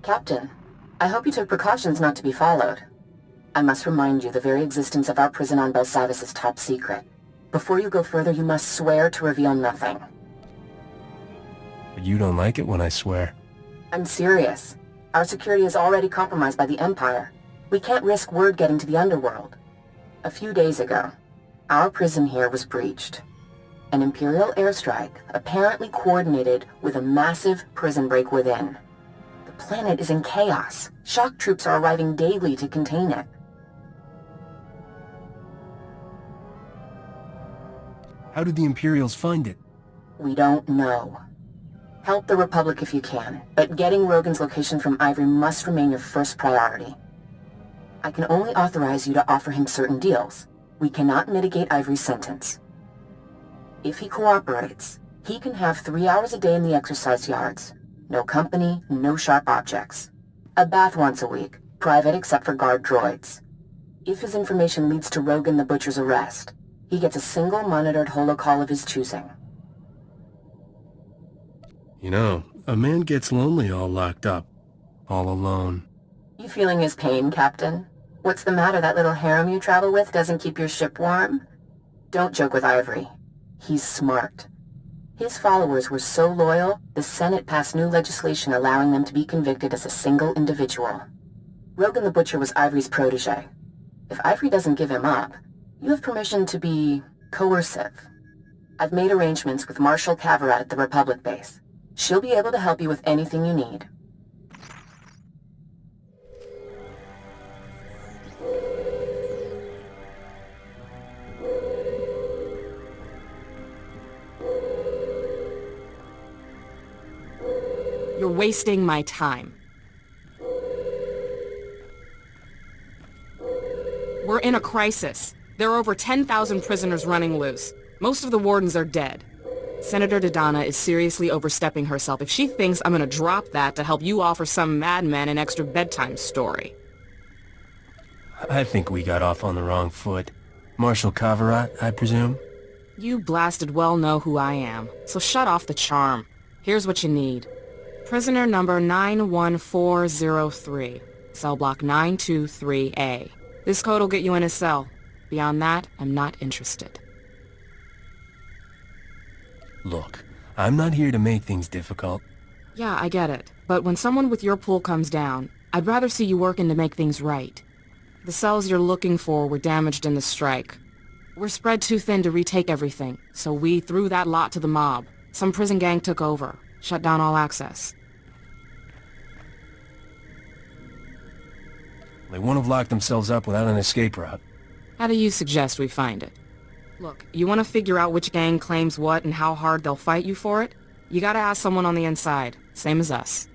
Captain, I hope you took precautions not to be followed. I must remind you the very existence of our prison on Belsavis is top secret. Before you go further, you must swear to reveal nothing. But you don't like it when I swear. I'm serious. Our security is already compromised by the Empire. We can't risk word getting to the underworld. A few days ago, our prison here was breached. An Imperial airstrike, apparently coordinated with a massive prison break within. The planet is in chaos. Shock troops are arriving daily to contain it. How did the Imperials find it? We don't know. Help the Republic if you can, but getting Rogan's location from Ivory must remain your first priority. I can only authorize you to offer him certain deals. We cannot mitigate Ivory's sentence. If he cooperates, he can have 3 hours a day in the exercise yards. No company, no sharp objects. A bath once a week, private except for guard droids. If his information leads to Rogan the Butcher's arrest, he gets a single monitored holocall of his choosing. You know, a man gets lonely all locked up. All alone. You feeling his pain, Captain? What's the matter? That little harem you travel with doesn't keep your ship warm? Don't joke with Ivory. He's smart. His followers were so loyal, the Senate passed new legislation allowing them to be convicted as a single individual. Rogan the Butcher was Ivory's protege. If Ivory doesn't give him up, you have permission to be coercive. I've made arrangements with Marshal Cavarat at the Republic base. She'll be able to help you with anything you need. You're wasting my time. We're in a crisis. There are over 10,000 prisoners running loose. Most of the wardens are dead. Senator Dodonna is seriously overstepping herself if she thinks I'm gonna drop that to help you offer some madman an extra bedtime story. I think we got off on the wrong foot. Marshal Cavarat, I presume? You blasted well know who I am, so shut off the charm. Here's what you need. Prisoner number 91403, cell block 923A. This code will get you in his cell. Beyond that, I'm not interested. Look, I'm not here to make things difficult. Yeah, I get it. But when someone with your pool comes down, I'd rather see you working to make things right. The cells you're looking for were damaged in the strike. We're spread too thin to retake everything, so we threw that lot to the mob. Some prison gang took over, shut down all access. They won't have locked themselves up without an escape route. How do you suggest we find it? Look, you want to figure out which gang claims what and how hard they'll fight you for it? You gotta ask someone on the inside, same as us.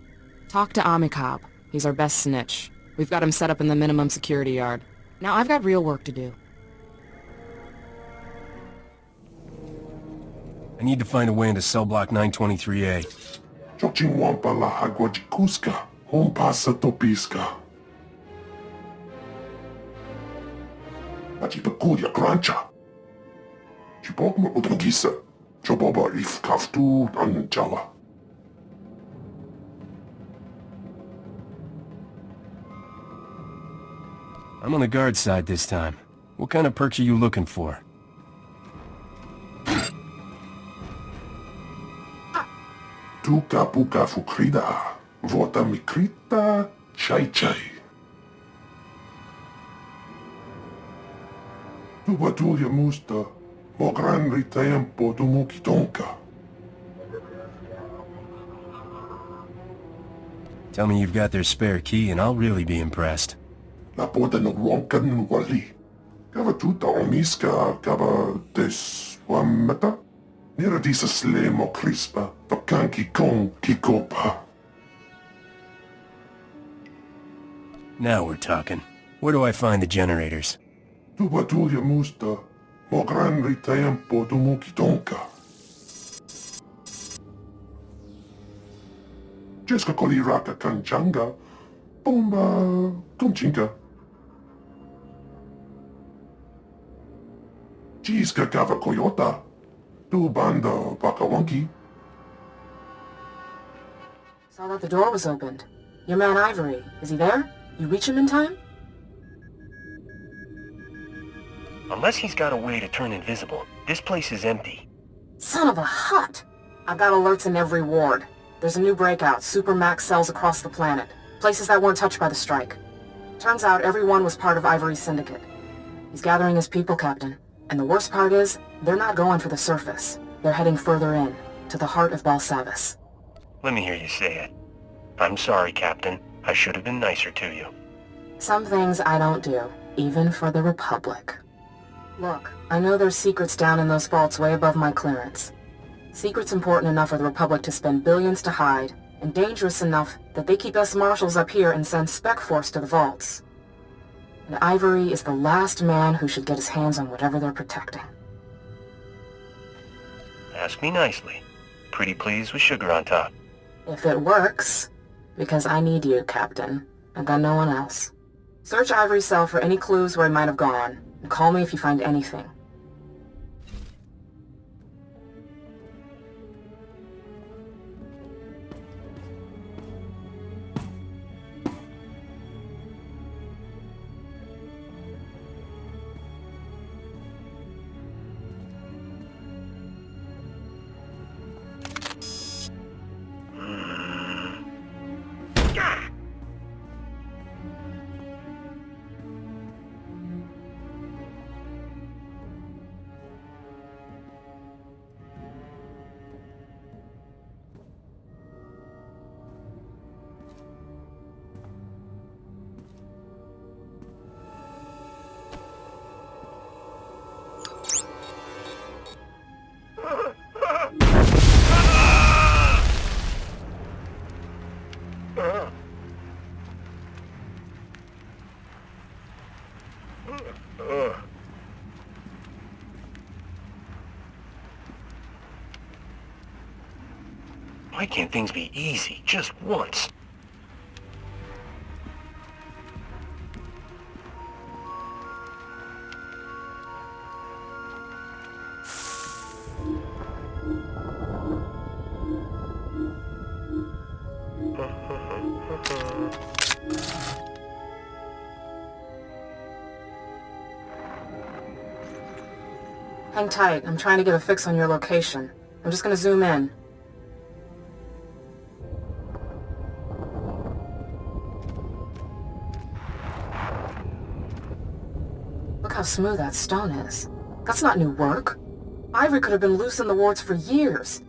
Talk to Amikab. He's our best snitch. We've got him set up in the minimum security yard. Now I've got real work to do. I need to find a way into cell block 923A. Chochinwampa la Haguachikuska, Hompasa Topiska. Achipakuya Grancha. Chipokma Utangisa, Choboba If Kaftu Anjala. I'm on the guard side this time. What kind of perks are you looking for? Tuka Puka Fukrida, Vota Mikrita, Chai Chai. Tubatuya Musta, Mogran Ritempo Tumukitonka. Tell me you've got their spare key and I'll really be impressed. La Porta no Ronkan Wali. Gava Tuta Omiska, Gava Des Wamata. Nera disa Slemo Crispa, Tokanki Kong Kikopa. Now we're talking. Where do I find the generators? Tubatuya Musta, Mogran Ritempo Tumukitonka. Jeska Koliraka Kanchanga, Bomba Kumchinka. Jiska Gava Koyota, Tu Banda Bakawanki. Saw that the door was opened. Your man Ivory, is he there? You reach him in time? Unless he's got a way to turn invisible, this place is empty. Son of a hut! I've got alerts in every ward. There's a new breakout, supermax cells across the planet. Places that weren't touched by the strike. Turns out everyone was part of Ivory's syndicate. He's gathering his people, Captain. And the worst part is, they're not going for the surface. They're heading further in, to the heart of Belsavis. Let me hear you say it. I'm sorry, Captain. I should have been nicer to you. Some things I don't do, even for the Republic. Look, I know there's secrets down in those vaults way above my clearance. Secrets important enough for the Republic to spend billions to hide, and dangerous enough that they keep us marshals up here and send Spec Force to the vaults. And Ivory is the last man who should get his hands on whatever they're protecting. Ask me nicely. Pretty pleased with sugar on top. If it works, because I need you, Captain. I've got no one else. Search Ivory's cell for any clues where he might have gone, and call me if you find anything. Why can't things be easy, just once? Hang tight, I'm trying to get a fix on your location. I'm just gonna zoom in. Look how smooth that stone is. That's not new work. Ivory could have been loose in the wards for years.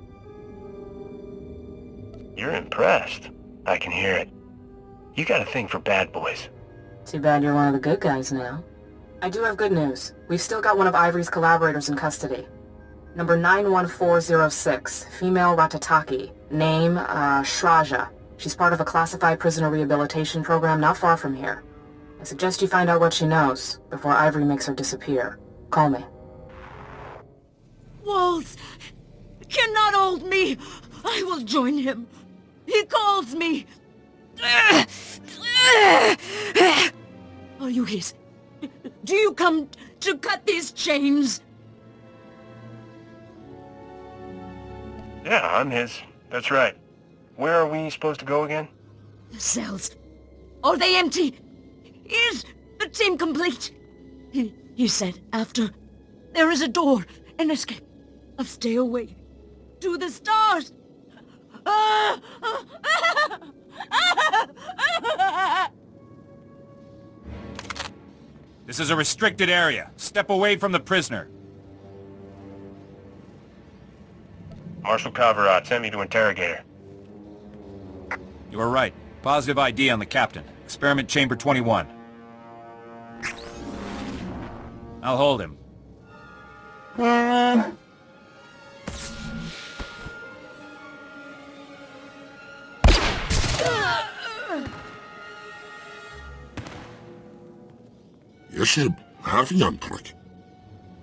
You're impressed. I can hear it. You got a thing for bad boys. Too bad you're one of the good guys now. I do have good news. We've still got one of Ivory's collaborators in custody. Number 91406, female Ratataki. Name, Shraja. She's part of a classified prisoner rehabilitation program not far from here. I suggest you find out what she knows before Ivory makes her disappear. Call me. Walls cannot hold me. I will join him. He calls me. Are you his? Do you come to cut these chains? Yeah, I'm his. That's right. Where are we supposed to go again? The cells. Are they empty? Is the team complete? He said after there is a door, an escape. I'll stay away. To the stars. This is a restricted area. Step away from the prisoner. Marshal Kavirat sent me to interrogate her. You were right. Positive ID on the captain. Experiment Chamber 21. I'll hold him. يشب هافي ينطرك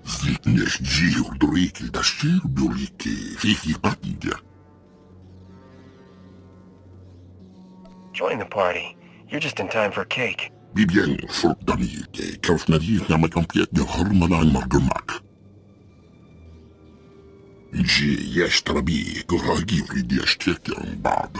زيتنش جيو دريك الدشير بوليك فيكي قتيجة. Join the party. You're just in time for cake. بيبين فرق دانيك كيف نريك نعمل كمبيات جهر ملان مرجمك. جي يشترى بيك وراجي وريد يشتكي عن بعض.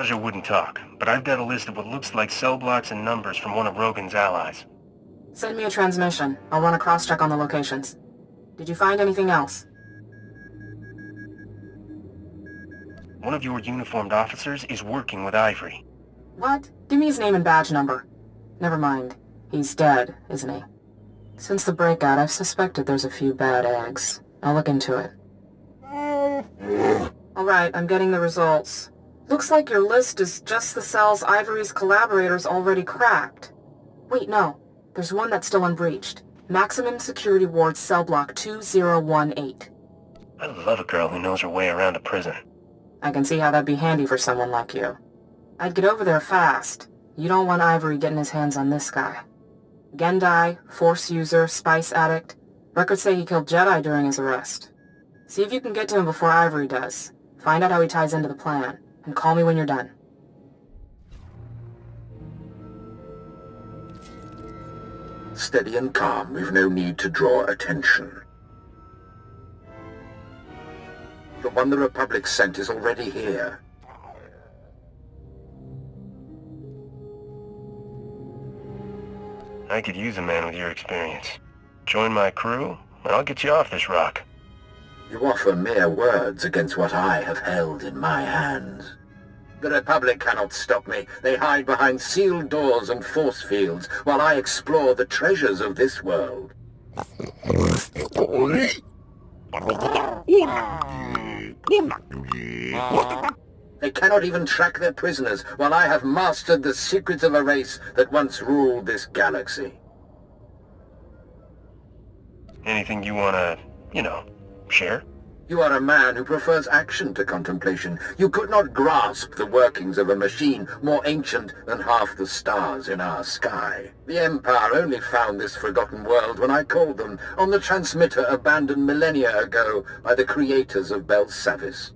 Raja wouldn't talk, but I've got a list of what looks like cell blocks and numbers from one of Rogan's allies. Send me a transmission. I'll run a cross-check on the locations. Did you find anything else? One of your uniformed officers is working with Ivory. What? Give me his name and badge number. Never mind. He's dead, isn't he? Since the breakout, I've suspected there's a few bad eggs. I'll look into it. Alright, I'm getting the results. Looks like your list is just the cells Ivory's collaborators already cracked. Wait, no. There's one that's still unbreached. Maximum Security Ward Cell Block 2018. I love a girl who knows her way around a prison. I can see how that'd be handy for someone like you. I'd get over there fast. You don't want Ivory getting his hands on this guy. Gendai, Force user, spice addict. Records say he killed Jedi during his arrest. See if you can get to him before Ivory does. Find out how he ties into the plan, and call me when you're done. Steady and calm, we've no need to draw attention. The one the Republic sent is already here. I could use a man with your experience. Join my crew, and I'll get you off this rock. You offer mere words against what I have held in my hands. The Republic cannot stop me. They hide behind sealed doors and force fields while I explore the treasures of this world. They cannot even track their prisoners while I have mastered the secrets of a race that once ruled this galaxy. Anything you wanna, share? You are a man who prefers action to contemplation. You could not grasp the workings of a machine more ancient than half the stars in our sky. The Empire only found this forgotten world when I called them on the transmitter abandoned millennia ago by the creators of Belsavis.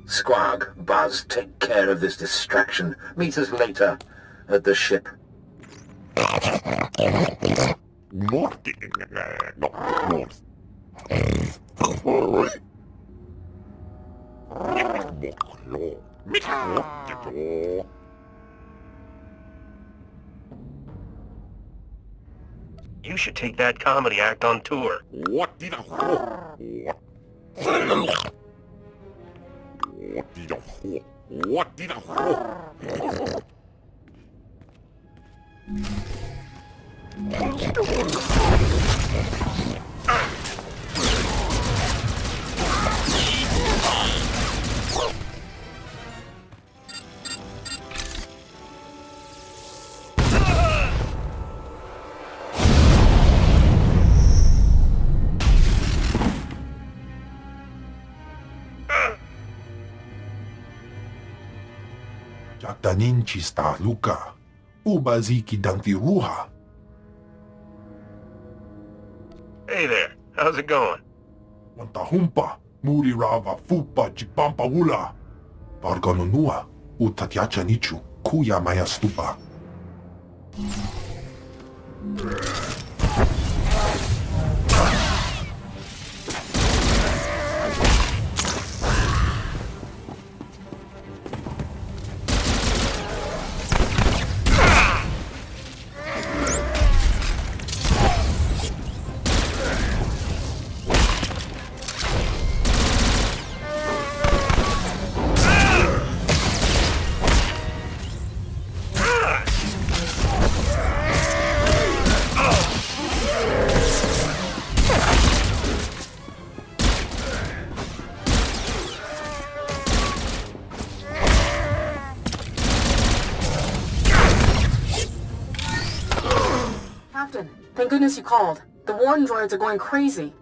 Squag, Buzz, take care of this distraction. Meet us later at the ship. You should take that comedy act on tour. Jatanin chista luka, ubaziki danti ruha. Hey there, how's it going? Wantahumpa, muri rava fupa chipampa wula. Parganonua, utatyacha nichu, kuya maya stupa. Thank goodness you called. The Warden droids are going crazy.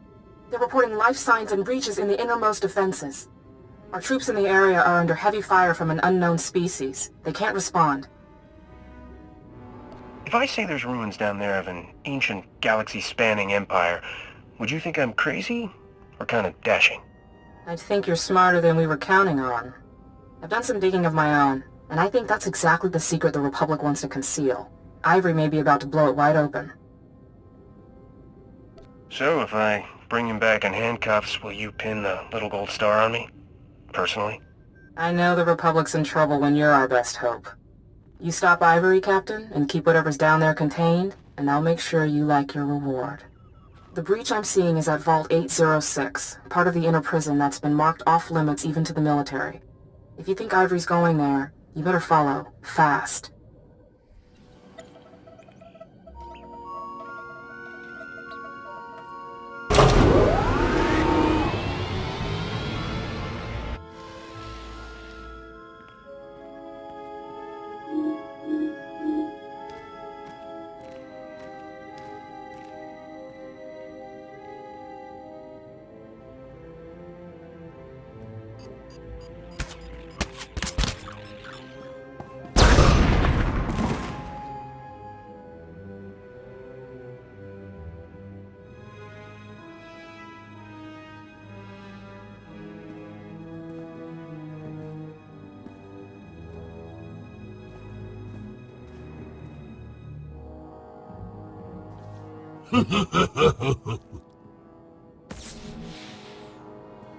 They're reporting life signs and breaches in the innermost defenses. Our troops in the area are under heavy fire from an unknown species. They can't respond. If I say there's ruins down there of an ancient galaxy-spanning empire, would you think I'm crazy? Or kind of dashing? I'd think you're smarter than we were counting on. I've done some digging of my own, and I think that's exactly the secret the Republic wants to conceal. Ivory may be about to blow it wide open. So if I bring him back in handcuffs, will you pin the little gold star on me? Personally? I know the Republic's in trouble when you're our best hope. You stop Ivory, Captain, and keep whatever's down there contained, and I'll make sure you like your reward. The breach I'm seeing is at Vault 806, part of the inner prison that's been marked off-limits even to the military. If you think Ivory's going there, you better follow, fast.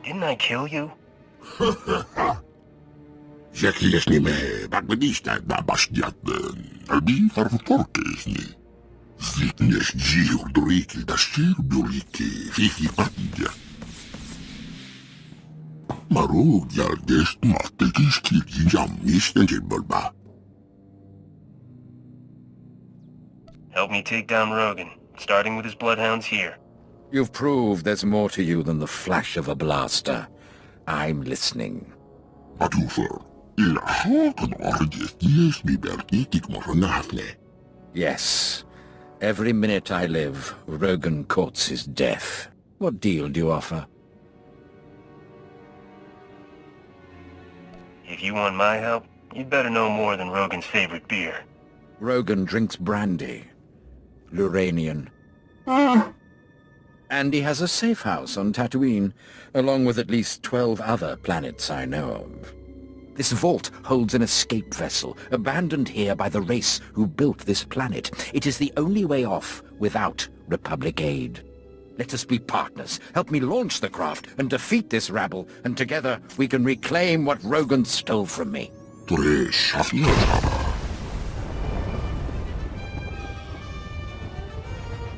Didn't I kill you? Zekliesnime, bagbenista da bastiaten, albi farvutorkesni. Zitnes dziur doriki da stirburiki, fifi patja. Marug jal dest matekis kirji jammis en jibbalba. Help me take down Rogan, starting with his bloodhounds here. You've proved there's more to you than the flash of a blaster. I'm listening. Atufer, ila hakan arjes dies mi berkikik moronafne. Yes. Every minute I live, Rogan courts his death. What deal do you offer? If you want my help, you'd better know more than Rogan's favorite beer. Rogan drinks brandy. Luranian. And he has a safe house on Tatooine, along with at least 12 other planets I know of. This vault holds an escape vessel, abandoned here by the race who built this planet. It is the only way off without Republic aid. Let us be partners. Help me launch the craft and defeat this rabble, and together we can reclaim what Rogan stole from me.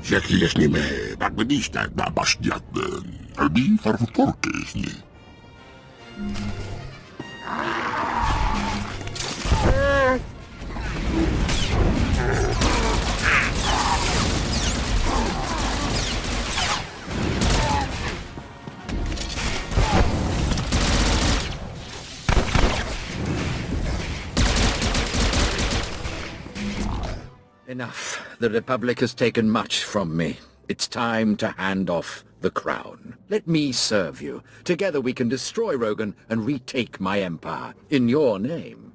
Zekliesnime, bagbenista da bastiaten, albi farvutorkesni. Enough. The Republic has taken much from me. It's time to hand off the crown. Let me serve you. Together we can destroy Rogan and retake my empire. In your name.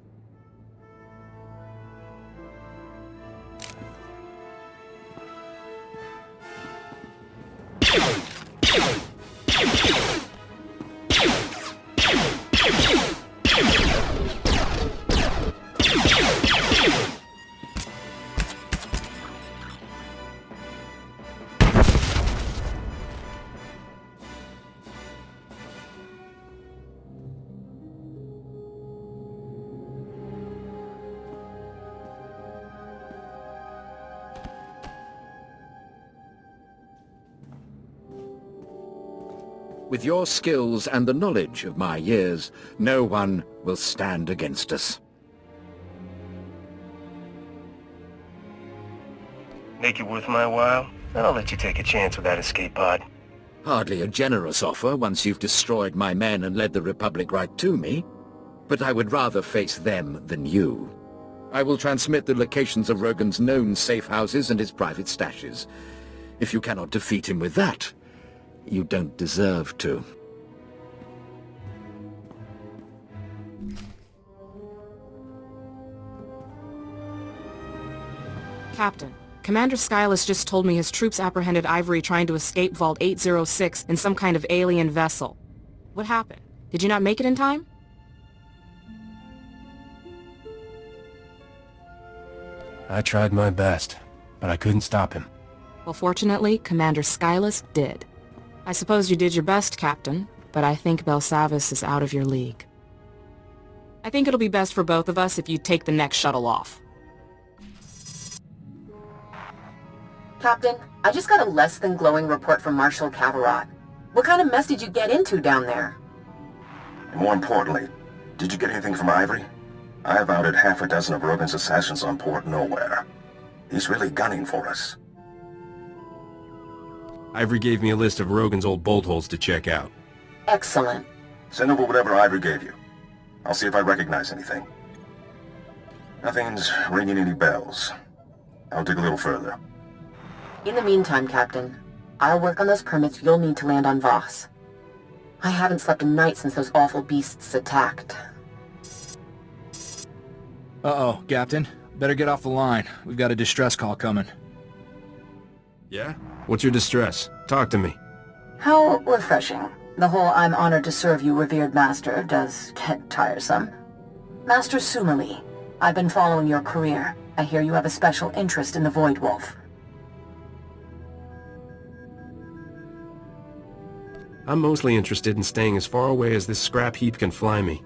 With your skills and the knowledge of my years, no one will stand against us. Make it worth my while, and I'll let you take a chance with that escape pod. Hardly a generous offer once you've destroyed my men and led the Republic right to me. But I would rather face them than you. I will transmit the locations of Rogan's known safe houses and his private stashes. If you cannot defeat him with that, you don't deserve to. Captain, Commander Skylus just told me his troops apprehended Ivory trying to escape Vault 806 in some kind of alien vessel. What happened? Did you not make it in time? I tried my best, but I couldn't stop him. Well, fortunately, Commander Skylus did. I suppose you did your best, Captain, but I think Belsavis is out of your league. I think it'll be best for both of us if you take the next shuttle off. Captain, I just got a less than glowing report from Marshal Cavarot. What kind of mess did you get into down there? And more importantly, did you get anything from Ivory? I've outed half a dozen of Rogan's assassins on Port Nowhere. He's really gunning for us. Ivory gave me a list of Rogan's old bolt holes to check out. Excellent. Send over whatever Ivory gave you. I'll see if I recognize anything. Nothing's ringing any bells. I'll dig a little further. In the meantime, Captain, I'll work on those permits you'll need to land on Voss. I haven't slept a night since those awful beasts attacked. Uh-oh, Captain. Better get off the line. We've got a distress call coming. Yeah? What's your distress? Talk to me. How refreshing. The whole "I'm honored to serve you, revered master" does get tiresome. Master Sumali, I've been following your career. I hear you have a special interest in the Void Wolf. I'm mostly interested in staying as far away as this scrap heap can fly me.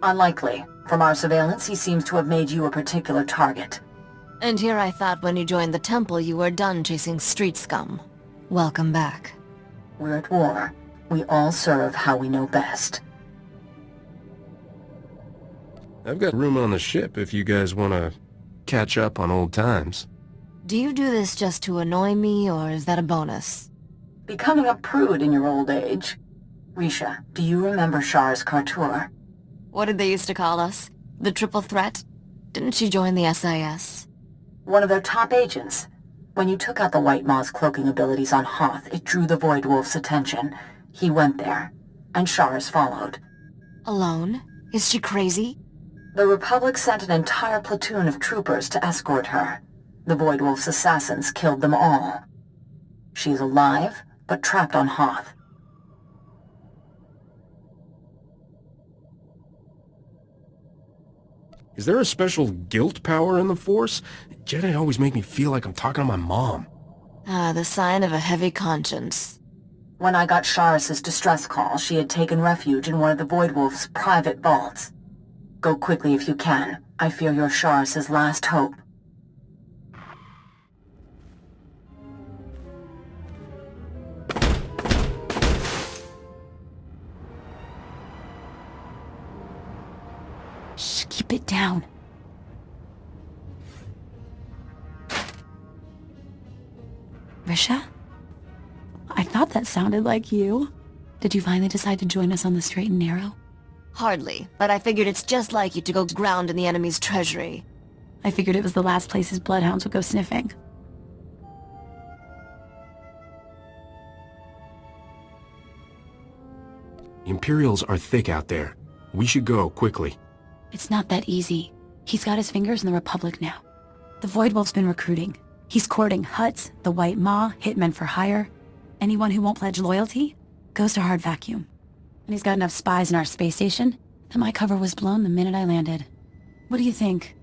Unlikely. From our surveillance, he seems to have made you a particular target. And here I thought when you joined the temple you were done chasing street scum. Welcome back. We're at war. We all serve how we know best. I've got room on the ship if you guys want to catch up on old times. Do you do this just to annoy me, or is that a bonus? Becoming a prude in your old age. Risha, do you remember Char's Kartur? What did they used to call us? The Triple Threat? Didn't she join the SIS? One of their top agents. When you took out the White Maw's cloaking abilities on Hoth, it drew the Void Wolf's attention. He went there, and Char's followed. Alone? Is she crazy? The Republic sent an entire platoon of troopers to escort her. The Void Wolf's assassins killed them all. She's alive, but trapped on Hoth. Is there a special guilt power in the Force? Jedi always make me feel like I'm talking to my mom. Ah, the sign of a heavy conscience. When I got Sharis's distress call, she had taken refuge in one of the Void Wolf's private vaults. Go quickly if you can. I fear you're Sharis's last hope. Shh, keep it down. Risha? I thought that sounded like you. Did you finally decide to join us on the straight and narrow? Hardly, but I figured it's just like you to go ground in the enemy's treasury. I figured it was the last place his bloodhounds would go sniffing. Imperials are thick out there. We should go, quickly. It's not that easy. He's got his fingers in the Republic now. The Void Wolf's been recruiting. He's courting Hutts, the White Maw, hitmen for hire. Anyone who won't pledge loyalty goes to hard vacuum. And he's got enough spies in our space station that my cover was blown the minute I landed. What do you think?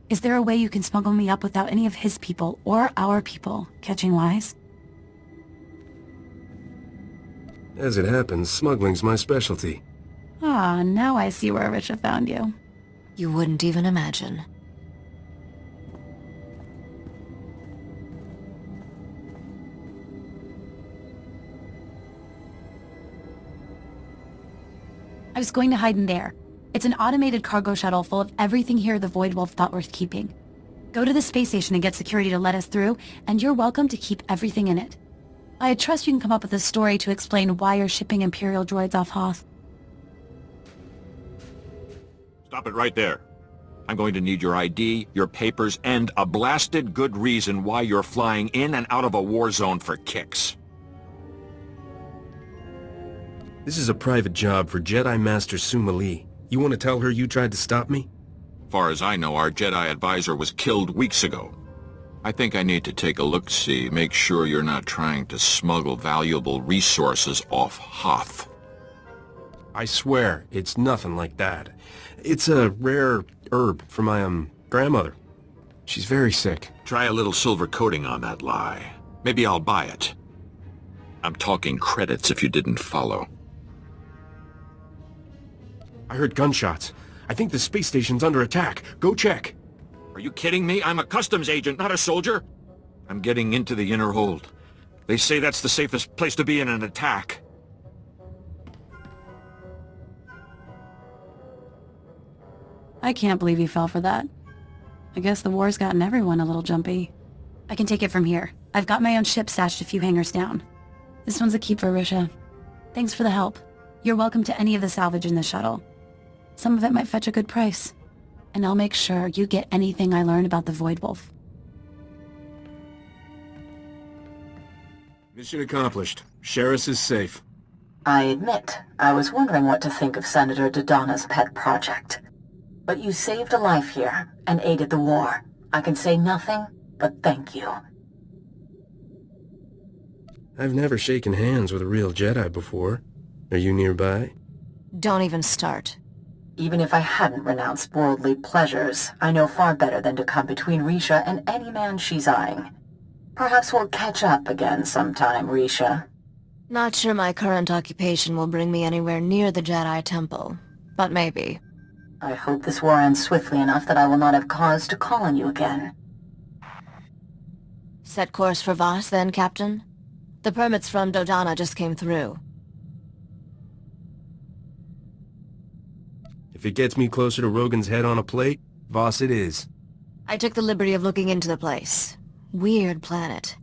Is there a way you can smuggle me up without any of his people or our people catching wise? As it happens, smuggling's my specialty. Ah, now I see where Risha found you. You wouldn't even imagine. I was going to hide in there. It's an automated cargo shuttle full of everything here the Void Wolf thought worth keeping. Go to the space station and get security to let us through, and you're welcome to keep everything in it. I trust you can come up with a story to explain why you're shipping Imperial droids off Hoth. Stop it right there. I'm going to need your ID, your papers, and a blasted good reason why you're flying in and out of a war zone for kicks. This is a private job for Jedi Master Sumali. You want to tell her you tried to stop me? Far as I know, our Jedi advisor was killed weeks ago. I think I need to take a look-see, make sure you're not trying to smuggle valuable resources off Hoth. I swear, it's nothing like that. It's a rare herb for my, grandmother. She's very sick. Try a little silver coating on that lie. Maybe I'll buy it. I'm talking credits if you didn't follow. I heard gunshots. I think the space station's under attack. Go check. Are you kidding me? I'm a customs agent, not a soldier. I'm getting into the inner hold. They say that's the safest place to be in an attack. I can't believe you fell for that. I guess the war's gotten everyone a little jumpy. I can take it from here. I've got my own ship stashed a few hangars down. This one's a keeper, Risha. Thanks for the help. You're welcome to any of the salvage in the shuttle. Some of it might fetch a good price. And I'll make sure you get anything I learn about the Void Wolf. Mission accomplished. Sheriff is safe. I admit, I was wondering what to think of Senator Dodonna's pet project. But you saved a life here, and aided the war. I can say nothing but thank you. I've never shaken hands with a real Jedi before. Are you nearby? Don't even start. Even if I hadn't renounced worldly pleasures, I know far better than to come between Risha and any man she's eyeing. Perhaps we'll catch up again sometime, Risha. Not sure my current occupation will bring me anywhere near the Jedi Temple, but maybe. I hope this war ends swiftly enough that I will not have cause to call on you again. Set course for Voss then, Captain? The permits from Dodonna just came through. If it gets me closer to Rogan's head on a plate, Voss it is. I took the liberty of looking into the place. Weird planet.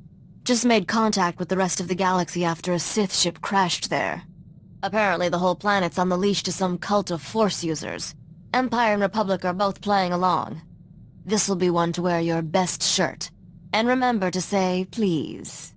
Just made contact with the rest of the galaxy after a Sith ship crashed there. Apparently the whole planet's on the leash to some cult of Force users. Empire and Republic are both playing along. This'll be one to wear your best shirt. And remember to say please.